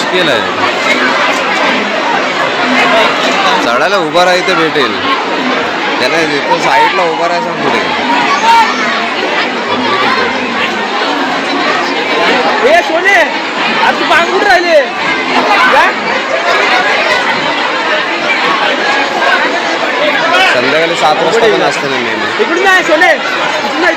मुश्किल आहे. चढायला उभा राहायचं भेटेल त्याला, तिथं साईडला उभा राहायचं पुढे. ए सोने आज तू पांग कुठे राहिले? संध्याकाळी 7 वाजता पण असतं ना नेहमी. इकडून नाही सोने, इकडून नाही,